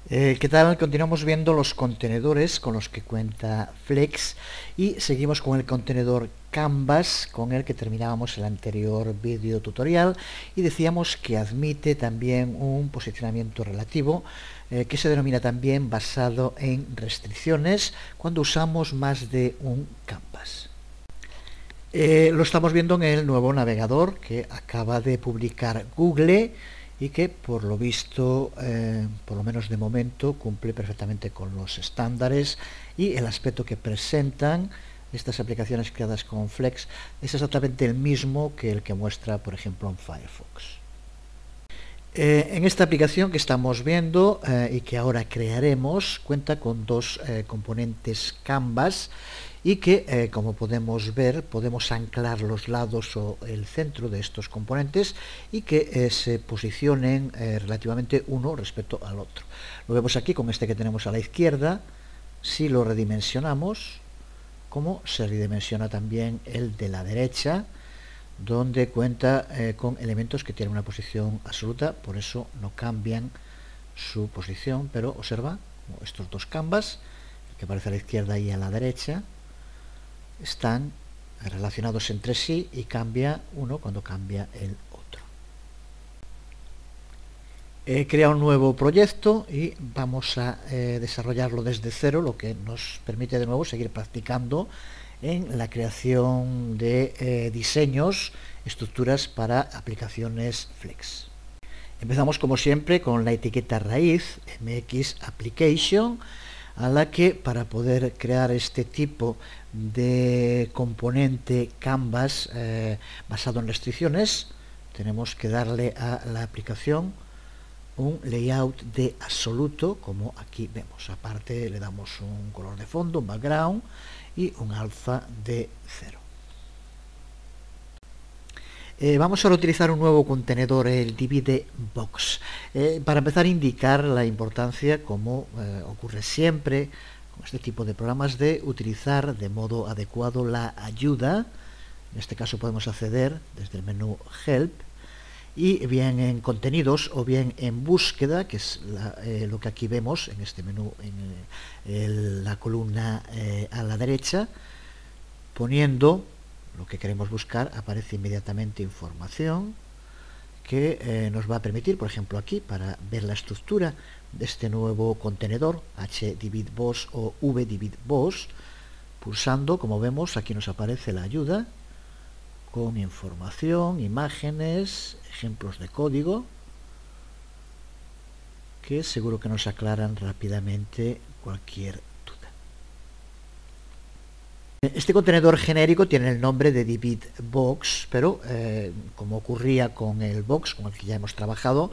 ¿Qué tal? Continuamos viendo los contenedores con los que cuenta Flex y seguimos con el contenedor Canvas con el que terminábamos el anterior vídeo tutorial y decíamos que admite también un posicionamiento relativo que se denomina también basado en restricciones cuando usamos más de un canvas. Lo estamos viendo en el nuevo navegador que acaba de publicar Google y que por lo visto, por lo menos de momento, cumple perfectamente con los estándares y el aspecto que presentan estas aplicaciones creadas con Flex es exactamente el mismo que el que muestra, por ejemplo, en Firefox. En esta aplicación que estamos viendo y que ahora crearemos, cuenta con dos componentes Canvas y que, como podemos ver, podemos anclar los lados o el centro de estos componentes y que se posicionen relativamente uno respecto al otro. Lo vemos aquí con este que tenemos a la izquierda. Si lo redimensionamos, como se redimensiona también el de la derecha, donde cuenta con elementos que tienen una posición absoluta, por eso no cambian su posición, pero observa como estos dos canvas, el que aparece a la izquierda y a la derecha, están relacionados entre sí y cambia uno cuando cambia el otro. He creado un nuevo proyecto y vamos a desarrollarlo desde cero, lo que nos permite de nuevo seguir practicando en la creación de diseños, estructuras para aplicaciones Flex. Empezamos como siempre con la etiqueta raíz MX Application, a la que para poder crear este tipo de componente Canvas basado en restricciones tenemos que darle a la aplicación un layout de absoluto, como aquí vemos. Aparte le damos un color de fondo, un background y un alfa de 0. Vamos ahora a utilizar un nuevo contenedor, el DivideBox. Para empezar a indicar la importancia, como ocurre siempre con este tipo de programas, de utilizar de modo adecuado la ayuda. En este caso podemos acceder desde el menú Help y bien en contenidos o bien en búsqueda, que es lo que aquí vemos en este menú, en la columna a la derecha, poniendo lo que queremos buscar, aparece inmediatamente información que nos va a permitir, por ejemplo aquí, para ver la estructura de este nuevo contenedor, HDividBox o VDividBox, pulsando, como vemos, aquí nos aparece la ayuda con información, imágenes, ejemplos de código, que seguro que nos aclaran rápidamente cualquier duda. Este contenedor genérico tiene el nombre de DividBox, pero como ocurría con el box, con el que ya hemos trabajado,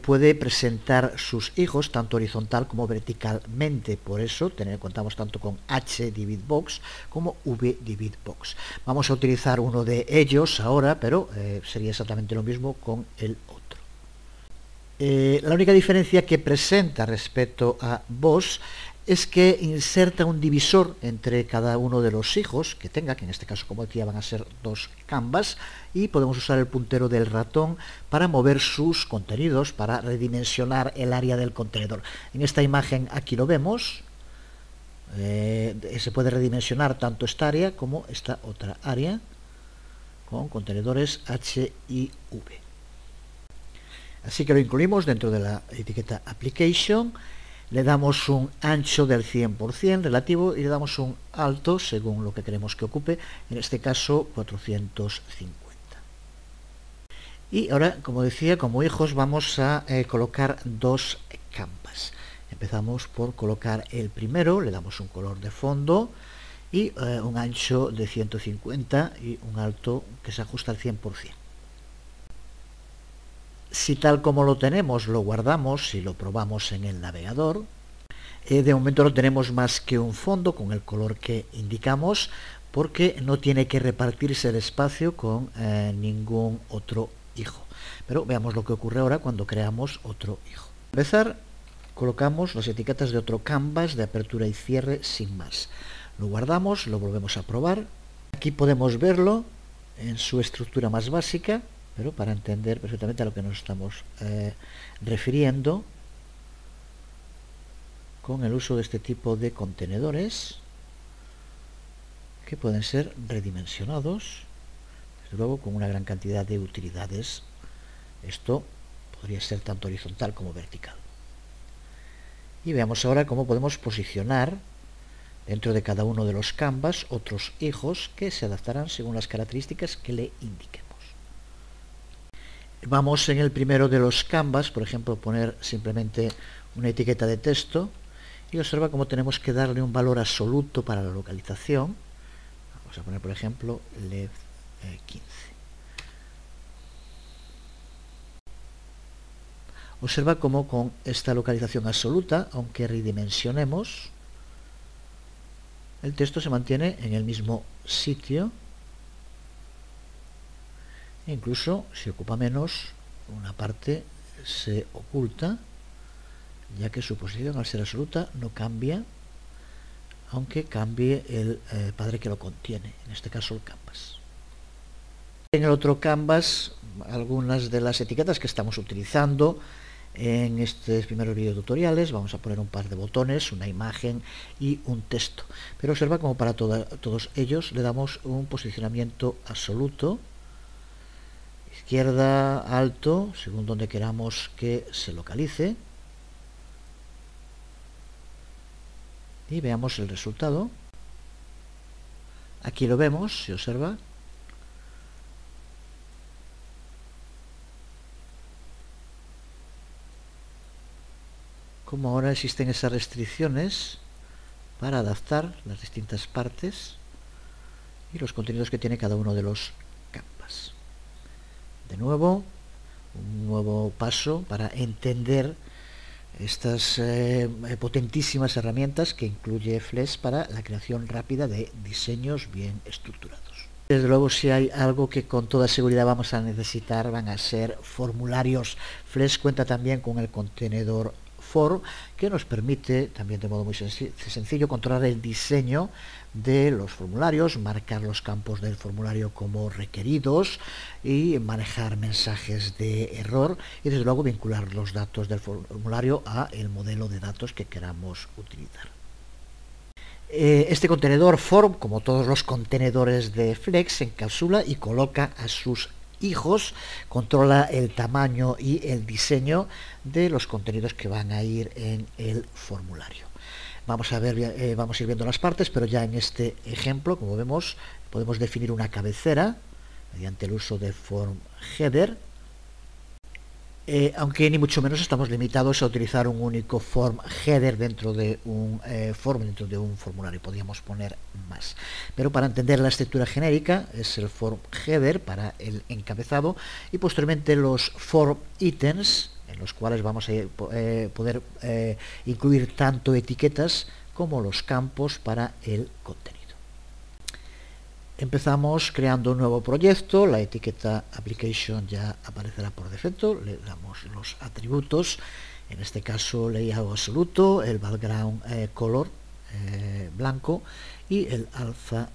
puede presentar sus hijos tanto horizontal como verticalmente. Por eso contamos tanto con HDividBox como VDividBox. Vamos a utilizar uno de ellos ahora, pero sería exactamente lo mismo con el otro. La única diferencia que presenta respecto a Box es que inserta un divisor entre cada uno de los hijos que tenga, que en este caso, como decía, van a ser dos canvas, y podemos usar el puntero del ratón para mover sus contenidos, para redimensionar el área del contenedor. En esta imagen aquí lo vemos, se puede redimensionar tanto esta área como esta otra área con contenedores H y V. Así que lo incluimos dentro de la etiqueta Application. Le damos un ancho del 100% relativo y le damos un alto según lo que queremos que ocupe, en este caso 450. Y ahora, como decía, como hijos vamos a colocar dos canvas. Empezamos por colocar el primero, le damos un color de fondo y un ancho de 150 y un alto que se ajusta al 100%. Si tal como lo tenemos lo guardamos y lo probamos en el navegador, de momento no tenemos más que un fondo con el color que indicamos porque no tiene que repartirse el espacio con ningún otro hijo. Pero veamos lo que ocurre ahora cuando creamos otro hijo. Para empezar, colocamos las etiquetas de otro canvas de apertura y cierre sin más. Lo guardamos, lo volvemos a probar. Aquí podemos verlo en su estructura más básica, pero para entender perfectamente a lo que nos estamos refiriendo, con el uso de este tipo de contenedores que pueden ser redimensionados, desde luego con una gran cantidad de utilidades. Esto podría ser tanto horizontal como vertical. Y veamos ahora cómo podemos posicionar dentro de cada uno de los canvas otros hijos que se adaptarán según las características que le indiquemos. Vamos en el primero de los canvas, por ejemplo, poner simplemente una etiqueta de texto y observa cómo tenemos que darle un valor absoluto para la localización. Vamos a poner, por ejemplo, LED 15. Observa cómo con esta localización absoluta, aunque redimensionemos, el texto se mantiene en el mismo sitio. E incluso si ocupa menos, una parte se oculta, ya que su posición al ser absoluta no cambia, aunque cambie el padre que lo contiene, en este caso el canvas. En el otro canvas, algunas de las etiquetas que estamos utilizando en estos primeros videotutoriales, vamos a poner un par de botones, una imagen y un texto. Pero observa como para todos ellos le damos un posicionamiento absoluto, izquierda, alto, según donde queramos que se localice. Y veamos el resultado. Aquí lo vemos, se observa. Como ahora existen esas restricciones para adaptar las distintas partes y los contenidos que tiene cada uno de los canvas. De nuevo, un nuevo paso para entender estas potentísimas herramientas que incluye Flex para la creación rápida de diseños bien estructurados. Desde luego, si hay algo que con toda seguridad vamos a necesitar, van a ser formularios. Flex cuenta también con el contenedor Form, que nos permite, también de modo muy sencillo, controlar el diseño de los formularios, marcar los campos del formulario como requeridos y manejar mensajes de error y desde luego vincular los datos del formulario a el modelo de datos que queramos utilizar. Este contenedor Form, como todos los contenedores de Flex, encapsula y coloca a sus hijos, controla el tamaño y el diseño de los contenidos que van a ir en el formulario. Vamos a ver, vamos a ir viendo las partes, pero ya en este ejemplo, como vemos, podemos definir una cabecera mediante el uso de Form Header, aunque ni mucho menos estamos limitados a utilizar un único Form Header dentro de un dentro de un formulario. Podríamos poner más, pero para entender la estructura genérica es el Form Header para el encabezado y posteriormente los Form Items, en los cuales vamos a poder incluir tanto etiquetas como los campos para el contenido. Empezamos creando un nuevo proyecto, la etiqueta Application ya aparecerá por defecto, le damos los atributos, en este caso layout absoluto, el background color blanco y el alfa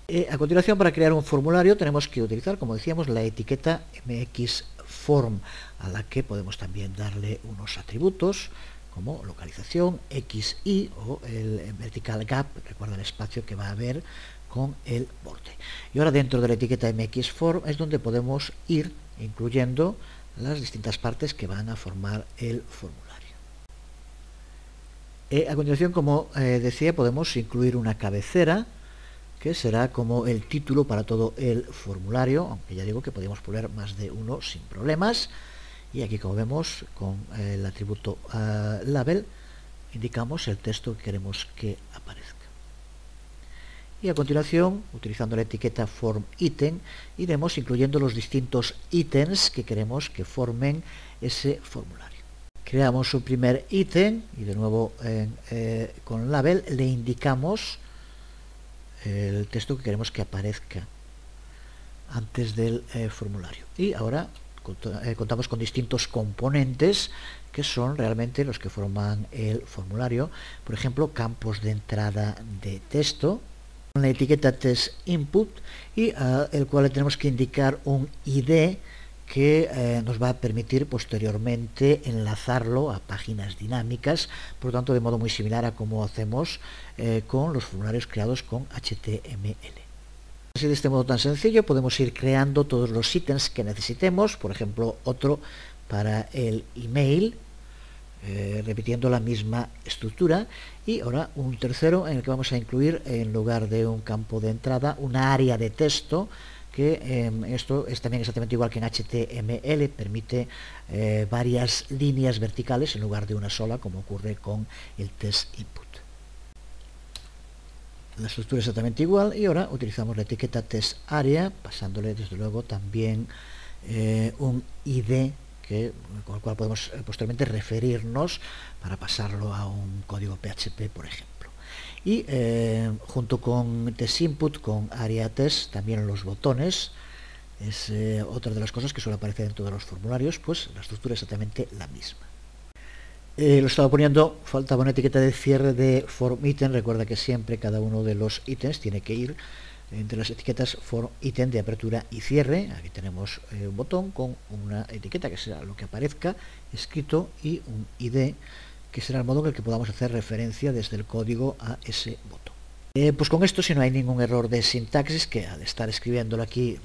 0. A continuación, para crear un formulario tenemos que utilizar, como decíamos, la etiqueta MXForm, a la que podemos también darle unos atributos como localización, XY o el vertical gap, recuerda el espacio que va a haber con el borde. Y ahora dentro de la etiqueta MXForm es donde podemos ir incluyendo las distintas partes que van a formar el formulario. A continuación, como decía, podemos incluir una cabecera que será como el título para todo el formulario, aunque ya digo que podemos poner más de uno sin problemas. Y aquí, como vemos, con el atributo label indicamos el texto que queremos que aparezca. Y a continuación, utilizando la etiqueta Form Item, iremos incluyendo los distintos ítems que queremos que formen ese formulario. Creamos un primer ítem y de nuevo con label le indicamos el texto que queremos que aparezca antes del formulario. Y ahora contamos con distintos componentes que son realmente los que forman el formulario. Por ejemplo, campos de entrada de texto, con la etiqueta Text Input y el cual le tenemos que indicar un ID que nos va a permitir posteriormente enlazarlo a páginas dinámicas, por lo tanto de modo muy similar a como hacemos con los formularios creados con HTML. Así, de este modo tan sencillo podemos ir creando todos los ítems que necesitemos, por ejemplo otro para el email, repitiendo la misma estructura, y ahora un tercero en el que vamos a incluir, en lugar de un campo de entrada, una área de texto, que esto es también exactamente igual que en HTML, permite varias líneas verticales en lugar de una sola, como ocurre con el test input. La estructura es exactamente igual, y ahora utilizamos la etiqueta test area, pasándole desde luego también un ID con el cual podemos posteriormente referirnos para pasarlo a un código PHP, por ejemplo. Y junto con test input, con area test, también los botones, es otra de las cosas que suele aparecer en todos los formularios, pues la estructura es exactamente la misma. Lo estaba poniendo, faltaba una etiqueta de cierre de form item. Recuerda que siempre cada uno de los ítems tiene que ir entre las etiquetas form item de apertura y cierre. Aquí tenemos un botón con una etiqueta que será lo que aparezca escrito, y un ID que será el modo en el que podamos hacer referencia desde el código a ese botón. Pues con esto, si no hay ningún error de sintaxis, que al estar escribiéndolo aquí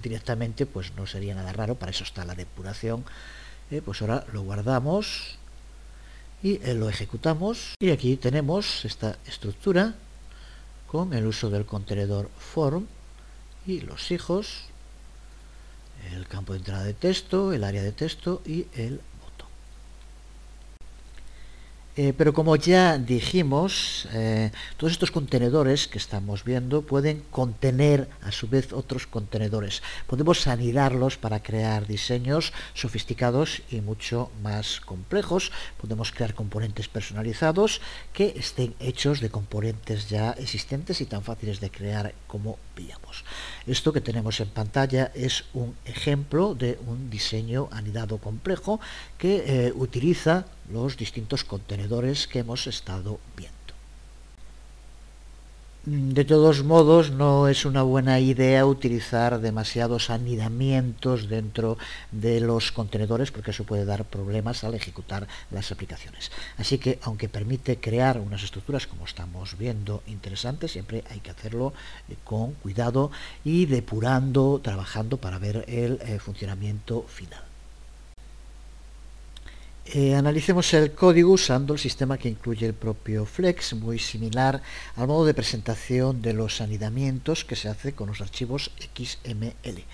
directamente pues no sería nada raro, para eso está la depuración, pues ahora lo guardamos y lo ejecutamos, y aquí tenemos esta estructura con el uso del contenedor form y los hijos, el campo de entrada de texto, el área de texto y el botón. Pero como ya dijimos, todos estos contenedores que estamos viendo pueden contener a su vez otros contenedores. Podemos anidarlos para crear diseños sofisticados y mucho más complejos. Podemos crear componentes personalizados que estén hechos de componentes ya existentes y tan fáciles de crear como veíamos. Esto que tenemos en pantalla es un ejemplo de un diseño anidado complejo que utiliza los distintos contenedores que hemos estado viendo. De todos modos, no es una buena idea utilizar demasiados anidamientos dentro de los contenedores, porque eso puede dar problemas al ejecutar las aplicaciones. Así que, aunque permite crear unas estructuras, como estamos viendo, interesantes, siempre hay que hacerlo con cuidado y depurando, trabajando para ver el funcionamiento final. Analicemos el código usando el sistema que incluye el propio Flex, muy similar al modo de presentación de los anidamientos que se hace con los archivos XML.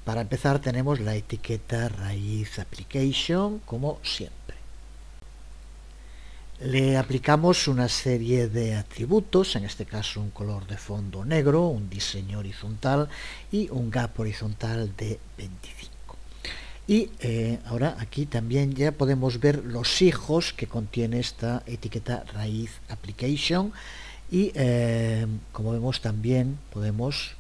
Para empezar tenemos la etiqueta raíz application, como siempre. Le aplicamos una serie de atributos, en este caso un color de fondo negro, un diseño horizontal y un gap horizontal de 25. Y ahora aquí también ya podemos ver los hijos que contiene esta etiqueta raíz application, y como vemos también podemos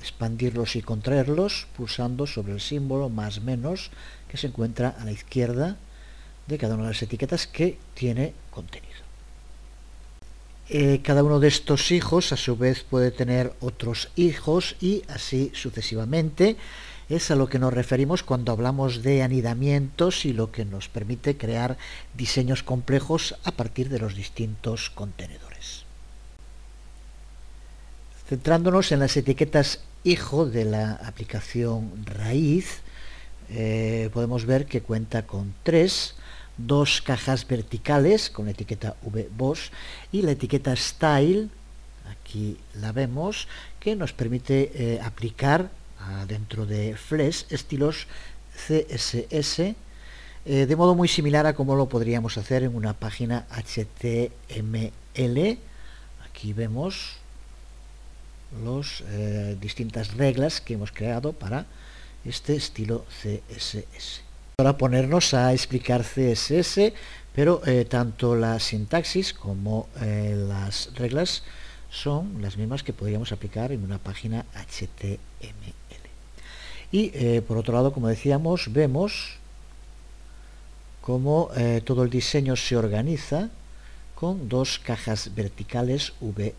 expandirlos y contraerlos pulsando sobre el símbolo más menos que se encuentra a la izquierda de cada una de las etiquetas que tiene contenido. Cada uno de estos hijos a su vez puede tener otros hijos, y así sucesivamente. Es a lo que nos referimos cuando hablamos de anidamientos y lo que nos permite crear diseños complejos a partir de los distintos contenedores. Centrándonos en las etiquetas hijo de la aplicación raíz, podemos ver que cuenta con dos cajas verticales con la etiqueta VBoss y la etiqueta style, aquí la vemos, que nos permite aplicar dentro de Flex estilos CSS de modo muy similar a como lo podríamos hacer en una página HTML. Aquí vemos las distintas reglas que hemos creado para este estilo CSS. Ahora ponernos a explicar CSS, pero tanto la sintaxis como las reglas son las mismas que podríamos aplicar en una página HTML. Y por otro lado, como decíamos, vemos cómo todo el diseño se organiza con dos cajas verticales VBox.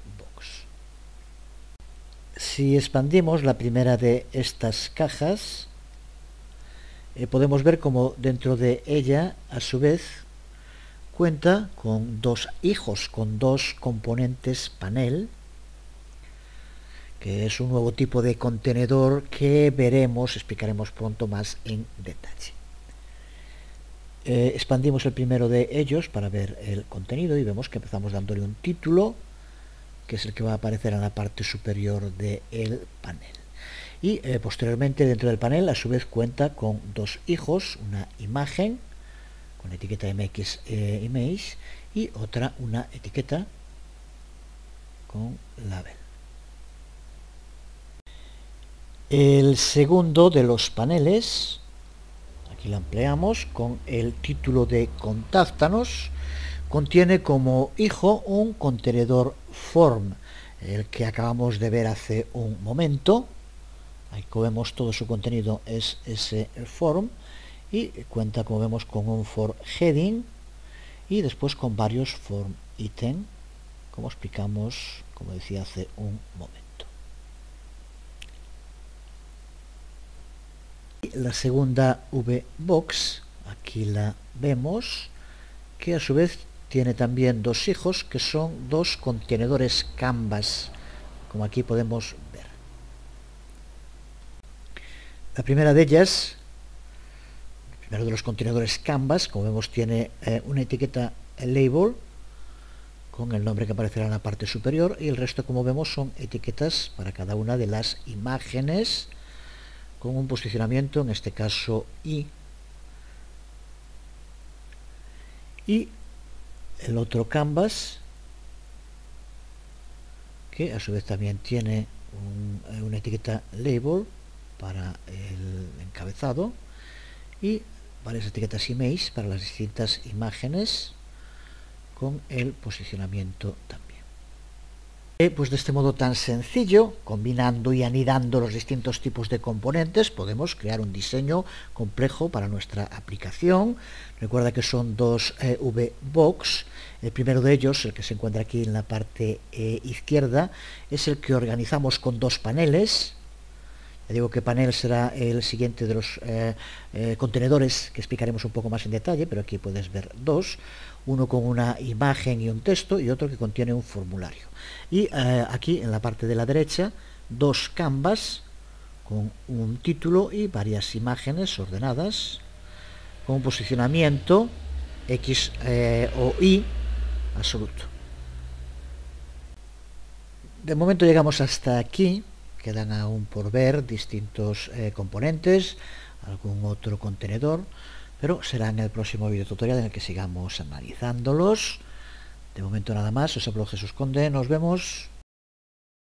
Si expandimos la primera de estas cajas, podemos ver como dentro de ella, a su vez, cuenta con dos hijos, con dos componentes panel, que es un nuevo tipo de contenedor que veremos, explicaremos pronto más en detalle. Expandimos el primero de ellos para ver el contenido y vemos que empezamos dándole un título, que es el que va a aparecer en la parte superior del panel. Y posteriormente dentro del panel a su vez cuenta con dos hijos, una imagen con etiqueta MX Image y otra una etiqueta con label. El segundo de los paneles, aquí lo ampliamos con el título de Contáctanos, contiene como hijo un contenedor form, el que acabamos de ver hace un momento. Ahí como vemos todo su contenido es ese form y cuenta, como vemos, con un form heading y después con varios form item, como explicamos, como decía, hace un momento. La segunda VBox, aquí la vemos, que a su vez tiene también dos hijos, que son dos contenedores Canvas, como aquí podemos ver. La primera de ellas, el primero de los contenedores Canvas, como vemos, tiene una etiqueta label con el nombre que aparecerá en la parte superior, y el resto, como vemos, son etiquetas para cada una de las imágenes con un posicionamiento, en este caso I. Y el otro Canvas, que a su vez también tiene una etiqueta label para el encabezado y varias etiquetas image para las distintas imágenes con el posicionamiento también. Pues de este modo tan sencillo, combinando y anidando los distintos tipos de componentes, podemos crear un diseño complejo para nuestra aplicación. Recuerda que son dos VBox. El primero de ellos, el que se encuentra aquí en la parte izquierda, es el que organizamos con dos paneles. Ya digo que panel será el siguiente de los contenedores que explicaremos un poco más en detalle, pero aquí puedes ver dos, uno con una imagen y un texto y otro que contiene un formulario. Y aquí en la parte de la derecha, dos canvas con un título y varias imágenes ordenadas con un posicionamiento X o Y absoluto. De momento llegamos hasta aquí. Quedan aún por ver distintos componentes, algún otro contenedor, pero será en el próximo video tutorial en el que sigamos analizándolos. De momento nada más, os hablo Jesús Conde, nos vemos.